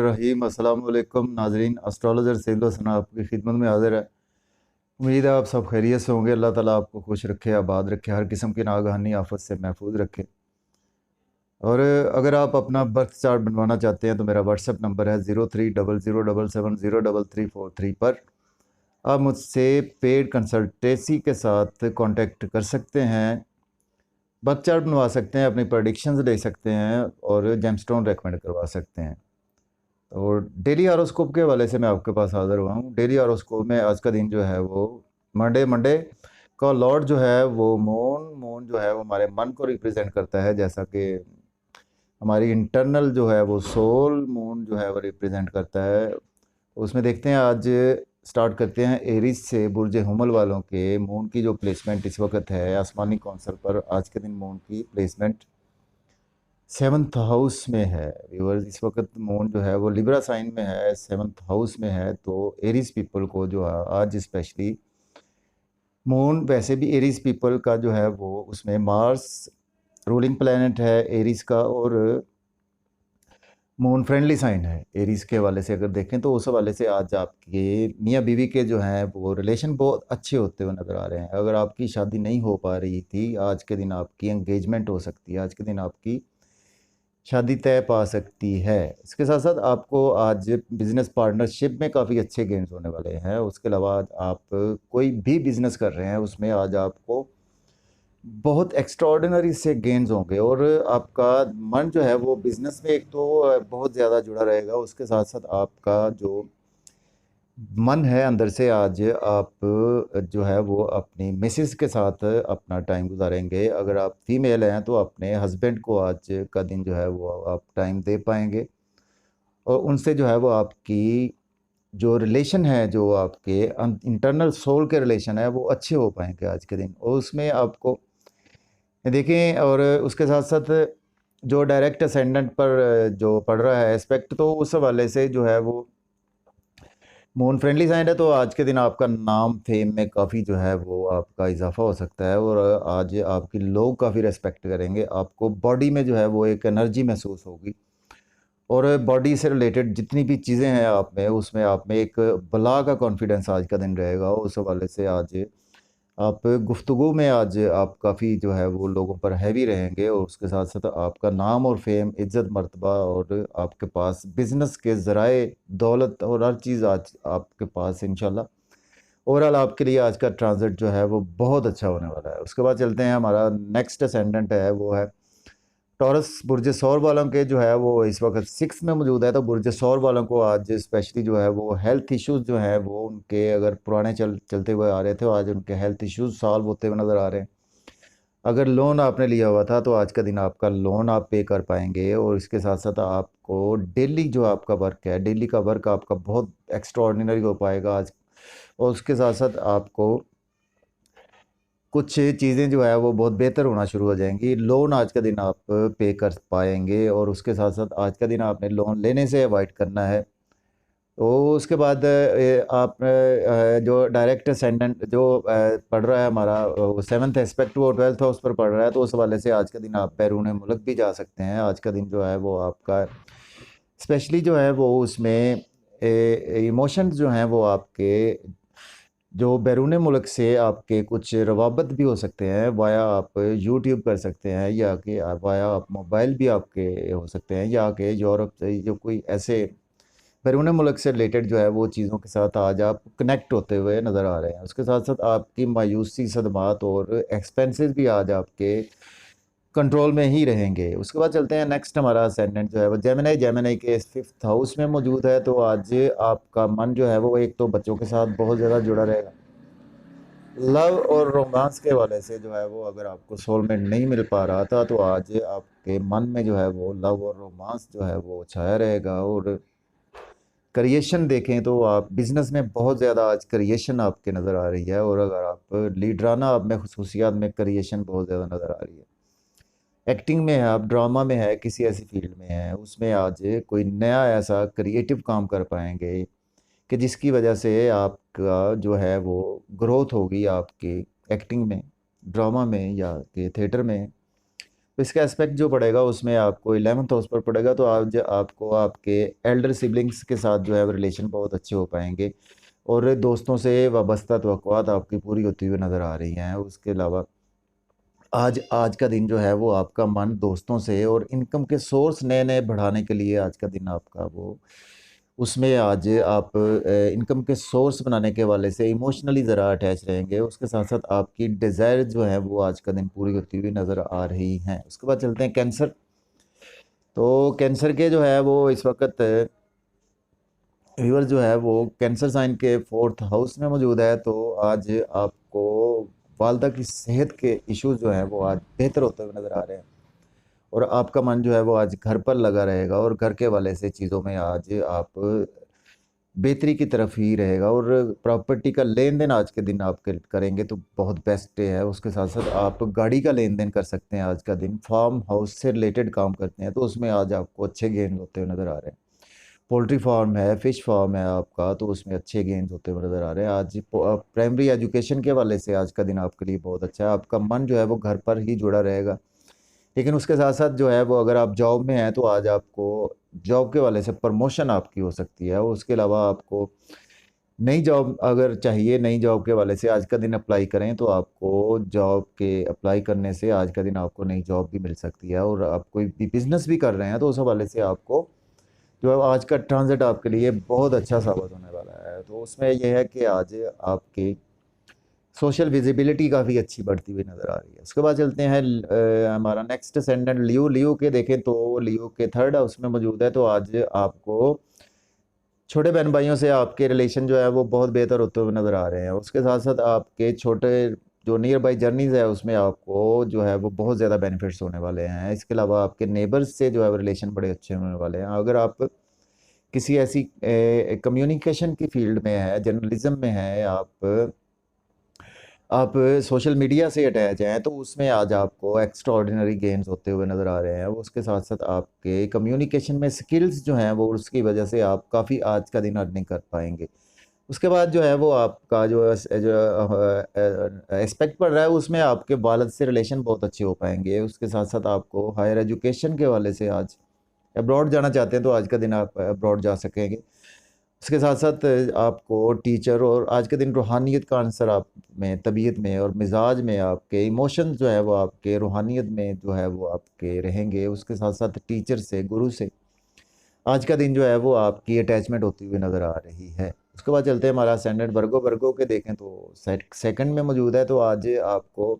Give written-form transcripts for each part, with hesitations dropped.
रहीम अस्सलाम वालेकुम नाजरीन। एस्ट्रोलॉजर सैयद हसन आपकी खिदमत में हाजिर है। उम्मीद है आप सब खैरियत से होंगे। अल्लाह ताला आपको खुश रखे, आबाद रखे, हर किस्म की नागहानी आफत से महफूज रखे। और अगर आप अपना बर्थ चार्ट बनवाना चाहते हैं तो मेरा व्हाट्सएप नंबर है 030077070343 पर आप मुझसे पेड कंसल्टेंसी के साथ कांटेक्ट कर सकते हैं, बर्थ चार्ट बनवा सकते हैं, अपनी प्रेडिक्शंस ले सकते हैं और जेमस्टोन रेकमेंड करवा सकते हैं। और डेली हॉरोस्कोप के हवाले से मैं आपके पास हाज़िर हुआ हूँ। डेली हॉरोस्कोप में आज का दिन जो है वो मंडे का लॉर्ड जो है वो मून जो है वो हमारे मन को रिप्रेजेंट करता है, जैसा कि हमारी इंटरनल जो है वो सोल मून जो है वो रिप्रेजेंट करता है। उसमें देखते हैं, आज स्टार्ट करते हैं एरीज से। बुर्ज हुमल वालों के मून की जो प्लेसमेंट इस वक्त है आसमानी कौंसल पर, आज के दिन मून की प्लेसमेंट 7th हाउस में है। व्यूअर्स, इस वक्त मून जो है वो लिब्रा साइन में है, 7th हाउस में है। तो एरीज पीपल को जो है आज स्पेशली मून, वैसे भी एरीज पीपल का जो है वो उसमें मार्स रूलिंग प्लैनेट है एरीज का, और मून फ्रेंडली साइन है एरीज के हवाले से। अगर देखें तो उस हवाले से आज आपके मियाँ बीवी के जो हैं वो रिलेशन बहुत अच्छे होते हुए नज़र आ रहे हैं। अगर आपकी शादी नहीं हो पा रही थी, आज के दिन आपकी एंगेजमेंट हो सकती है, आज के दिन आपकी शादी तय पा सकती है। इसके साथ साथ आपको आज बिज़नेस पार्टनरशिप में काफ़ी अच्छे गेन्स होने वाले हैं। उसके अलावा आप कोई भी बिज़नेस कर रहे हैं उसमें आज आपको बहुत एक्स्ट्राऑर्डिनरी से गेन्स होंगे, और आपका मन जो है वो बिज़नेस में एक तो बहुत ज़्यादा जुड़ा रहेगा। उसके साथ साथ आपका जो मन है अंदर से, आज आप जो है वो अपनी मिसेस के साथ अपना टाइम गुजारेंगे। अगर आप फीमेल हैं तो अपने हस्बैंड को आज का दिन जो है वो आप टाइम दे पाएंगे, और उनसे जो है वो आपकी जो रिलेशन है, जो आपके इंटरनल सोल के रिलेशन है, वो अच्छे हो पाएंगे आज के दिन। और उसमें आपको देखें, और उसके साथ साथ जो डायरेक्ट असेंडेंट पर जो पड़ रहा है एस्पेक्ट, तो उस हवाले से जो है वो मून फ्रेंडली साइन है। तो आज के दिन आपका नाम फेम में काफ़ी जो है वो आपका इजाफा हो सकता है, और आज आपकी लोग काफ़ी रेस्पेक्ट करेंगे। आपको बॉडी में जो है वो एक एनर्जी महसूस होगी, और बॉडी से रिलेटेड जितनी भी चीज़ें हैं आप में, उसमें आप में एक बला का कॉन्फिडेंस आज का दिन रहेगा। उस हवाले से आज आप गुफ्तगू में आज आप काफ़ी जो है वो लोगों पर हैवी रहेंगे, और उसके साथ साथ आपका नाम और फेम, इज़्ज़त, मर्तबा, और आपके पास बिज़नेस के ज़राए, दौलत और हर चीज़ आज आपके पास इंशाल्लाह। ओवरऑल आपके लिए आज का ट्रांजिट जो है वो बहुत अच्छा होने वाला है। उसके बाद चलते हैं, हमारा नेक्स्ट असेंडेंट है वो है टॉरस। बुर्ज सौर वालों के जो है वो इस वक्त 6 में मौजूद है। तो बुर्ज सौर वालों को आज स्पेशली जो है वो हेल्थ इश्यूज़ जो हैं वो उनके, अगर पुराने चलते हुए आ रहे थे, आज उनके हेल्थ इश्यूज़ सॉल्व होते हुए नज़र आ रहे हैं। अगर लोन आपने लिया हुआ था तो आज का दिन आपका लोन आप पे कर पाएंगे, और इसके साथ साथ आपको डेली जो आपका वर्क है, डेली का वर्क आपका बहुत एक्स्ट्राऑर्डिनरी हो पाएगा आज। और उसके साथ साथ आपको कुछ चीज़ें जो है वो बहुत बेहतर होना शुरू हो जाएंगी। लोन आज का दिन आप पे कर पाएंगे, और उसके साथ साथ आज का दिन आपने लोन लेने से अवॉइड करना है। तो उसके बाद आप जो डायरेक्ट असेंडेंट जो पढ़ रहा है हमारा, वो 7th एस्पेक्ट वो 12th हाउस पर पढ़ रहा है। तो उस हवाले से आज का दिन आप बैरून मुल्क भी जा सकते हैं। आज का दिन जो है वो आपका स्पेशली जो है वो उसमें इमोशंस जो हैं वो आपके जो बैरून मुल्क से आपके कुछ रवाबत भी हो सकते हैं, वाया आप यूट्यूब कर सकते हैं, या कि वाया आप मोबाइल भी आपके हो सकते हैं, या कि यूरोप से जो कोई ऐसे बैरून मुल्क से रिलेटेड जो है वो चीज़ों के साथ आज आप कनेक्ट होते हुए नज़र आ रहे हैं। उसके साथ साथ आपकी मायूसी, सदमात और एक्सपेंसेस भी आज आपके कंट्रोल में ही रहेंगे। उसके बाद चलते हैं, नेक्स्ट हमारा असेंडेंट जो है वो जेमिनी के 5th हाउस में मौजूद है। तो आज आपका मन जो है वो एक तो बच्चों के साथ बहुत ज़्यादा जुड़ा रहेगा। लव और रोमांस के हवाले से जो है वो, अगर आपको सोलमेट नहीं मिल पा रहा था तो आज आपके मन में जो है वो लव और रोमांस जो है वो छाया रहेगा। और क्रिएशन देखें तो आप बिज़नेस में बहुत ज़्यादा आज क्रिएशन आपके नज़र आ रही है, और अगर आप लीडराना आप में खसूसियात में क्रिएशन बहुत ज़्यादा नज़र आ रही है। एक्टिंग में है, आप ड्रामा में है, किसी ऐसी फील्ड में है, उसमें आज कोई नया ऐसा क्रिएटिव काम कर पाएंगे कि जिसकी वजह से आपका जो है वो ग्रोथ होगी आपकी एक्टिंग में, ड्रामा में या कि थिएटर में। तो इसका एस्पेक्ट जो पड़ेगा उसमें आपको 11th हाउस पर पड़ेगा, तो आज आपको आपके एल्डर सिबलिंग्स के साथ जो है रिलेशन बहुत अच्छे हो पाएंगे और दोस्तों से वाबस्ता तवक्कुआत आपकी पूरी होती हुई नज़र आ रही हैं। उसके अलावा आज आज का दिन जो है वो आपका मन दोस्तों से और इनकम के सोर्स नए नए बढ़ाने के लिए आज का दिन आपका वो उसमें आज आप इनकम के सोर्स बनाने के वाले से इमोशनली ज़रा अटैच रहेंगे। उसके साथ साथ आपकी डिज़ायर जो है वो आज का दिन पूरी होती हुई नज़र आ रही हैं। उसके बाद चलते हैं कैंसर। तो कैंसर के जो है वो इस वक्त व्यूअर जो है वो कैंसर साइन के 4th हाउस में मौजूद है। तो आज आपको वालदा की सेहत के इश्यूज जो हैं वो आज बेहतर होते हुए नज़र आ रहे हैं और आपका मन जो है वो आज घर पर लगा रहेगा और घर के वाले से चीज़ों में आज आप बेहतरी की तरफ ही रहेगा और प्रॉपर्टी का लेन देन आज के दिन आप करेंगे तो बहुत बेस्ट डे है। उसके साथ साथ आप गाड़ी का लेन देन कर सकते हैं आज का दिन। फार्म हाउस से रिलेटेड काम करते हैं तो उसमें आज आपको अच्छे गेन होते हुए नज़र आ रहे हैं। पोल्ट्री फार्म है, फिश फार्म है आपका, तो उसमें अच्छे गेन्स होते हुए नज़र आ रहे हैं। आज प्राइमरी एजुकेशन के हवाले से आज का दिन आपके लिए बहुत अच्छा है। आपका मन जो है वो घर पर ही जुड़ा रहेगा, लेकिन उसके साथ साथ जो है वो अगर आप जॉब में हैं तो आज आपको जॉब के वाले से प्रमोशन आपकी हो सकती है। उसके अलावा आपको नई जॉब अगर चाहिए, नई जॉब के वाले से आज का दिन अप्लाई करें तो आपको जॉब के अप्लाई करने से आज का दिन आपको नई जॉब भी मिल सकती है। और आप कोई भी बिज़नेस भी कर रहे हैं तो उस हवाले से आपको जो है आज का ट्रांजिट आपके लिए बहुत अच्छा साबित होने वाला है। तो उसमें यह है कि आज आपकी सोशल विजिबिलिटी काफ़ी अच्छी बढ़ती हुई नज़र आ रही है। उसके बाद चलते हैं हमारा नेक्स्ट असेंडेंट लियो। लियो के देखें तो लियो के 3rd हाउस में मौजूद है। तो आज आपको छोटे बहन भाइयों से आपके रिलेशन जो है वो बहुत बेहतर होते हुए नज़र आ रहे हैं। उसके साथ साथ आपके छोटे जो नियर बाई जर्नीज़ है उसमें आपको जो है वो बहुत ज़्यादा बेनिफिट्स होने वाले हैं। इसके अलावा आपके नेबर्स से जो है रिलेशन बड़े अच्छे होने वाले हैं। अगर आप किसी ऐसी कम्युनिकेशन की फील्ड में है, जर्नलिज्म में है, आप सोशल मीडिया से अटैच हैं तो उसमें आज आपको एक्स्ट्रा ऑर्डिनरी गेन्स होते हुए नज़र आ रहे हैं। उसके साथ साथ आपके कम्युनिकेशन में स्किल्स जो हैं वो उसकी वजह से आप काफ़ी आज का दिन अर्निंग कर पाएंगे। उसके बाद जो है वो आपका जो एस्पेक्ट पड़ रहा है उसमें आपके वालिद से रिलेशन बहुत अच्छे हो पाएंगे। उसके साथ साथ आपको हायर एजुकेशन के वाले से आज अब्रॉड जाना चाहते हैं तो आज का दिन आप अब्रॉड जा सकेंगे। उसके साथ साथ आपको टीचर और आज के दिन रूहानियत का आंसर आप में, तबीयत में और मिजाज में, आपके इमोशंस जो है वो आपके रूहानियत में जो है वो आपके रहेंगे। उसके साथ साथ टीचर से, गुरु से आज का दिन जो है वो आपकी अटैचमेंट होती हुई नज़र आ रही है। उसके बाद चलते हैं हमारा असेंडेंट वर्गो। वर्गो के देखें तो सेकंड में मौजूद है। तो आज आपको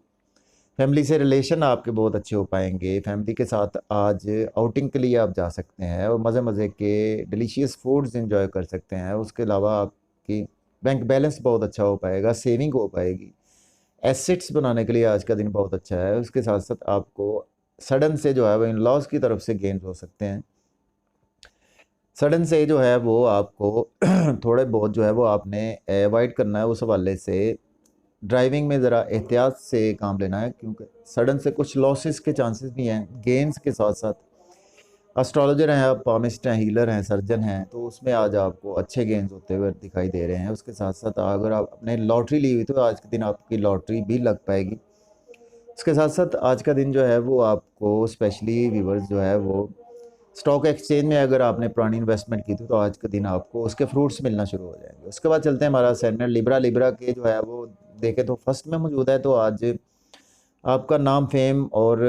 फैमिली से रिलेशन आपके बहुत अच्छे हो पाएंगे। फैमिली के साथ आज आउटिंग के लिए आप जा सकते हैं और मज़े मज़े के डिलीशियस फूड्स एंजॉय कर सकते हैं। उसके अलावा आपकी बैंक बैलेंस बहुत अच्छा हो पाएगा, सेविंग हो पाएगी। एसेट्स बनाने के लिए आज का दिन बहुत अच्छा है। उसके साथ साथ आपको सडन से जो है वो इन लॉज की तरफ से गेन्स हो सकते हैं। सडन से जो है वो आपको थोड़े बहुत जो है वो आपने अवॉइड करना है। उस हवाले से ड्राइविंग में ज़रा एहतियात से काम लेना है क्योंकि सडन से कुछ लॉसेस के चांसेस भी हैं। गेंस के साथ साथ एस्ट्रोलॉजर हैं आप, पामिस्ट हैं, हीलर हैं, सर्जन हैं, तो उसमें आज आपको अच्छे गेंस होते हुए दिखाई दे रहे हैं। उसके साथ साथ अगर आप अपने लॉटरी ली हुई तो आज के दिन आपकी लॉटरी भी लग पाएगी। उसके साथ साथ आज का दिन जो है वो आपको स्पेशली व्यूवर्स जो है वो स्टॉक एक्सचेंज में अगर आपने पुरानी इन्वेस्टमेंट की थी तो आज के दिन आपको उसके फ्रूट्स मिलना शुरू हो जाएंगे। उसके बाद चलते हैं हमारा असेंडेंट लिब्रा। लिब्रा के जो है वो देखें तो फर्स्ट में मौजूद है। तो आज आपका नाम, फेम और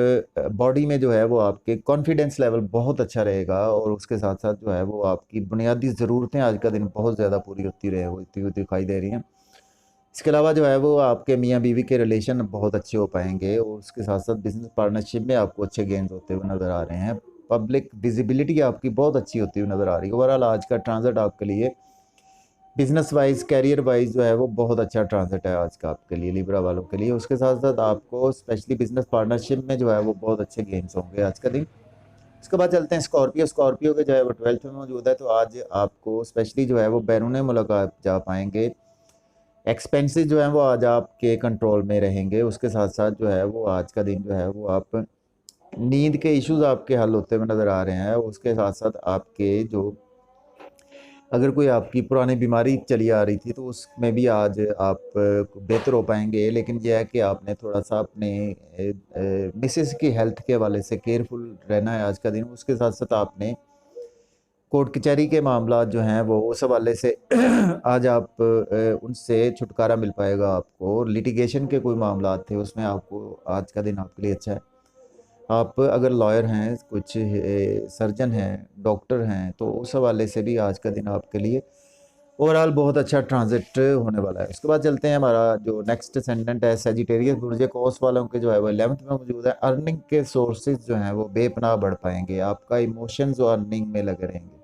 बॉडी में जो है वो आपके कॉन्फिडेंस लेवल बहुत अच्छा रहेगा और उसके साथ साथ जो है वो आपकी बुनियादी ज़रूरतें आज का दिन बहुत ज़्यादा पूरी होती हुई दिखाई दे रही हैं। इसके अलावा जो है वो आपके मियाँ बीवी के रिलेशन बहुत अच्छे हो पाएंगे और उसके साथ साथ बिजनेस पार्टनरशिप में आपको अच्छे गेंस होते हुए नज़र आ रहे हैं। पब्लिक विजिबिलिटी आपकी बहुत अच्छी होती हुई नज़र आ रही है। ओवरऑल आज का ट्रांजिट आपके लिए बिजनेस वाइज, कैरियर वाइज जो है वो बहुत अच्छा ट्रांजिट है आज का आपके लिए, लिब्रा वालों के लिए। उसके साथ साथ आपको स्पेशली बिजनेस पार्टनरशिप में जो है वो बहुत अच्छे गेंस होंगे आज का दिन। उसके बाद चलते हैं स्कॉर्पियो। स्कॉर्पियो के जो है वो 12th में मौजूद है। तो आज आपको स्पेशली जो है वो बैरून मुल्क आप जा पाएंगे। एक्सपेंसेस जो है वो आज आपके कंट्रोल में रहेंगे। उसके साथ साथ जो है वो आज का दिन जो है वो आप नींद के इश्यूज़ आपके हल होते हुए नज़र आ रहे हैं। उसके साथ साथ आपके जो अगर कोई आपकी पुरानी बीमारी चली आ रही थी तो उसमें भी आज आप बेहतर हो पाएंगे। लेकिन यह है कि आपने थोड़ा सा अपने मिसेस की हेल्थ के हवाले से केयरफुल रहना है आज का दिन। उसके साथ साथ आपने कोर्ट कचहरी के मामला जो हैं वो उस हवाले से आज आप उनसे छुटकारा मिल पाएगा आपको। लिटिगेशन के कोई मामला थे उसमें आपको आज का दिन आपके लिए अच्छा है। आप अगर लॉयर हैं, कुछ सर्जन हैं, डॉक्टर हैं, तो उस हवाले से भी आज का दिन आपके लिए ओवरऑल बहुत अच्छा ट्रांजिट होने वाला है। उसके बाद चलते हैं, हमारा जो नेक्स्ट असेंडेंट है सजिटेरियस बुर्ज कौस वालों के जो है वो 11th में मौजूद है। अर्निंग के सोर्सेज जो हैं वो बेपनाह बढ़ पाएंगे। आपका इमोशंस और अर्निंग में लगे रहेंगे।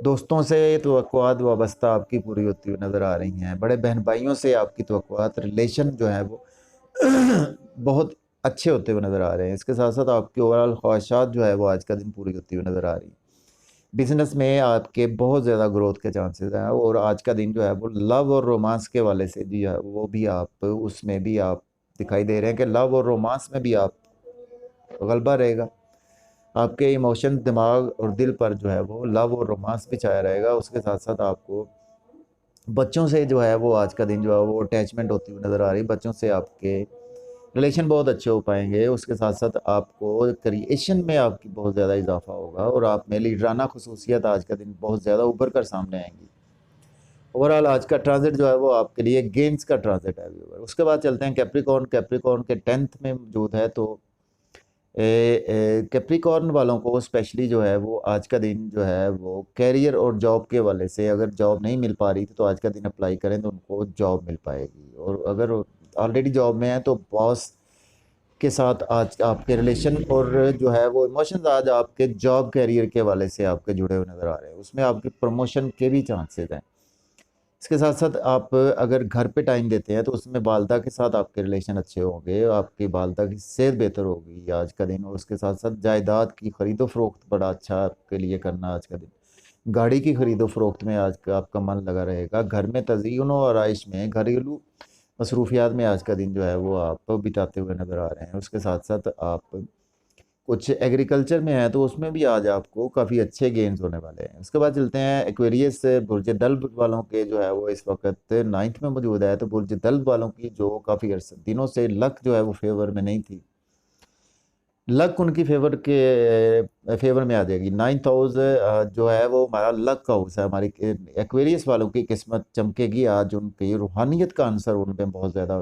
दोस्तों से तवक्कुआत वाबस्ता आपकी पूरी होती हुई नज़र आ रही हैं। बड़े बहन भाइयों से आपकी तवक्कुआत रिलेशन जो है वो बहुत अच्छे होते हुए नज़र आ रहे हैं। इसके साथ साथ आपकी ओवरऑल ख्वाहिशात जो है वो आज का दिन पूरी होती हुई नज़र आ रही है। बिजनेस में आपके बहुत ज़्यादा ग्रोथ के चांसेस हैं और आज का दिन जो है वो लव और रोमांस के वाले से जी है वो भी आप उसमें भी आप दिखाई दे रहे हैं कि लव और रोमांस में भी आप गलबा रहेगा। आपके इमोशन दिमाग और दिल पर जो है वो लव और रोमांस भी छाया रहेगा। उसके साथ साथ आपको बच्चों से जो है वो आज का दिन जो है वो अटैचमेंट होती हुई नज़र आ रही है। बच्चों से आपके रिलेशन बहुत अच्छे हो पाएंगे। उसके साथ साथ आपको क्रिएशन में आपकी बहुत ज़्यादा इजाफा होगा और आप में लीडराना खसूसियत आज का दिन बहुत ज़्यादा उभर कर सामने आएंगी। ओवरऑल आज का ट्रांजिट जो है वो आपके लिए गेंस का ट्रांजिट है व्यूअर। उसके बाद चलते हैं कैप्रिकॉर्न। कैप्रिकॉर्न के 10th में मौजूद है। तो कैप्रिकॉर्न वालों को स्पेशली जो है वो आज का दिन जो है वो कैरियर और जॉब के वाले से, अगर जॉब नहीं मिल पा रही थी तो आज का दिन अप्लाई करें तो उनको जॉब मिल पाएगी। और अगर ऑलरेडी जॉब में है तो बॉस के साथ आज आपके रिलेशन और जो है वो इमोशंस आज आपके जॉब कैरियर के वाले से आपके जुड़े हुए नज़र आ रहे हैं। उसमें आपके प्रमोशन के भी चांसेस हैं। इसके साथ साथ आप अगर घर पे टाइम देते हैं तो उसमें वालदा के साथ आपके रिलेशन अच्छे होंगे। आपकी वालदा की सेहत बेहतर होगी आज का दिन। और उसके साथ साथ जायदाद की खरीदो फरोख्त बड़ा अच्छा आपके लिए करना आज का दिन। गाड़ी की खरीदो फरोख्त में आज का आपका मन लगा रहेगा। घर में तज़य्युन और आराइश में घरेलू मसरूफियात में आज का दिन जो है वो आप बिताते हुए नज़र आ रहे हैं। उसके साथ साथ आप कुछ एग्रीकल्चर में है तो उसमें भी आज आपको काफ़ी अच्छे गेन्स होने वाले हैं। उसके बाद चलते हैं एक्वेरियस बुर्ज दल्ब वालों के जो है वो इस वक्त 9th में मौजूद है। तो बुर्ज दल्ब वालों की जो काफ़ी दिनों से लक जो है वो फेवर में नहीं थी, लक उनकी फेवर में आ जाएगी। 9th हाउस जो है वो हमारा लक हाउस है। हमारी एक्वेरियस वालों की किस्मत चमकेगी आज। उनकी रूहानियत का आंसर उनमें बहुत ज़्यादा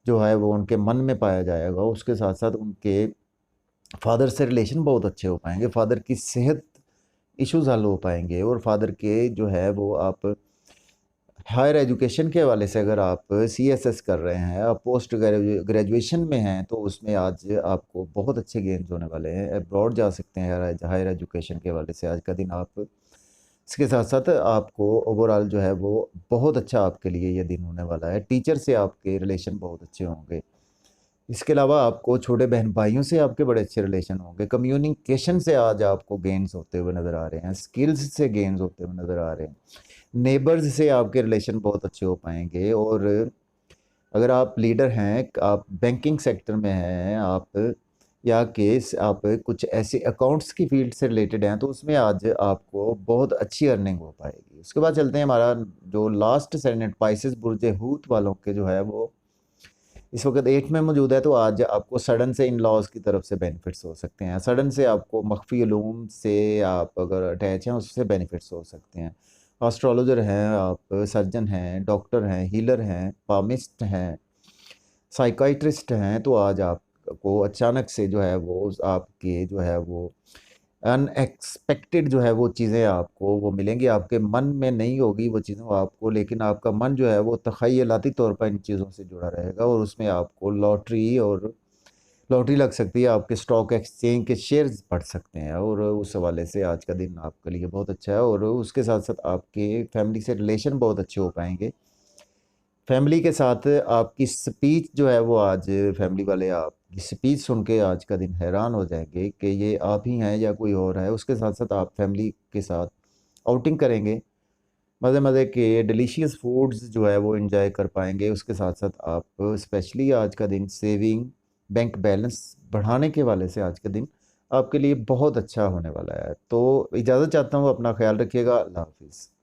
जो है वो उनके मन में पाया जाएगा। उसके साथ साथ उनके फादर से रिलेशन बहुत अच्छे हो पाएंगे। फादर की सेहत इश्यूज़ हल हो पाएंगे। और फादर के जो है वो आप हायर एजुकेशन के हवाले से अगर आप CSS कर रहे हैं, आप पोस्ट ग्रेजुएशन में हैं तो उसमें आज आपको बहुत अच्छे गेन्स होने वाले हैं। अब्रॉड जा सकते हैं हायर एजुकेशन के हवाले से आज का दिन आप। इसके साथ साथ आपको ओवरऑल जो है वो बहुत अच्छा आपके लिए ये दिन होने वाला है। टीचर से आपके रिलेशन बहुत अच्छे होंगे। इसके अलावा आपको छोटे बहन भाइयों से आपके बड़े अच्छे रिलेशन होंगे। कम्युनिकेशन से आज आपको गेन्स होते हुए नज़र आ रहे हैं। स्किल्स से गेन्स होते हुए नज़र आ रहे हैं। नेबर्स से आपके रिलेशन बहुत अच्छे हो पाएंगे। और अगर आप लीडर हैं, आप बैंकिंग सेक्टर में हैं, आप या केस आप कुछ ऐसे अकाउंट्स की फील्ड से रिलेटेड हैं तो उसमें आज आपको बहुत अच्छी अर्निंग हो पाएगी। उसके बाद चलते हैं, हमारा जो लास्ट सेनेट पाइसेस बुर्ज हूत वालों के जो है वो इस वक्त 8 में मौजूद है। तो आज आपको सडन से इन लॉज की तरफ से बेनिफिट्स हो सकते हैं। सडन से आपको मख्फी उलूम से आप अगर अटैच हैं उससे बेनिफिट्स हो सकते हैं। एस्ट्रोलॉजर हैं, आप सर्जन हैं, डॉक्टर हैं, हीलर हैं, पामिस्ट हैं, साइकाइट्रिस्ट हैं, तो आज आपको अचानक से जो है वो आपके जो है वो अनएक्सपेक्टेड जो है वो चीज़ें आपको वो मिलेंगी। आपके मन में नहीं होगी वो चीज़ें आपको, लेकिन आपका मन जो है वो तख़य्युलाती तौर पर इन चीज़ों से जुड़ा रहेगा और उसमें आपको लॉटरी लग सकती है। आपके स्टॉक एक्सचेंज के शेयर्स बढ़ सकते हैं और उस हवाले से आज का दिन आपके लिए बहुत अच्छा है। और उसके साथ साथ आपके फैमिली से रिलेशन बहुत अच्छे हो पाएंगे। फैमिली के साथ आपकी स्पीच जो है वो आज फैमिली वाले आपकी स्पीच सुन के आज का दिन हैरान हो जाएंगे कि ये आप ही हैं या कोई और है। उसके साथ साथ आप फैमिली के साथ आउटिंग करेंगे, मज़े मज़े के डिलीशियस फूड्स जो है वो एंजॉय कर पाएंगे। उसके साथ साथ आप स्पेशली आज का दिन सेविंग बैंक बैलेंस बढ़ाने के वाले से आज के दिन आपके लिए बहुत अच्छा होने वाला है। तो इजाज़त चाहता हूँ, अपना ख्याल रखिएगा। अल्लाह हाफिज़।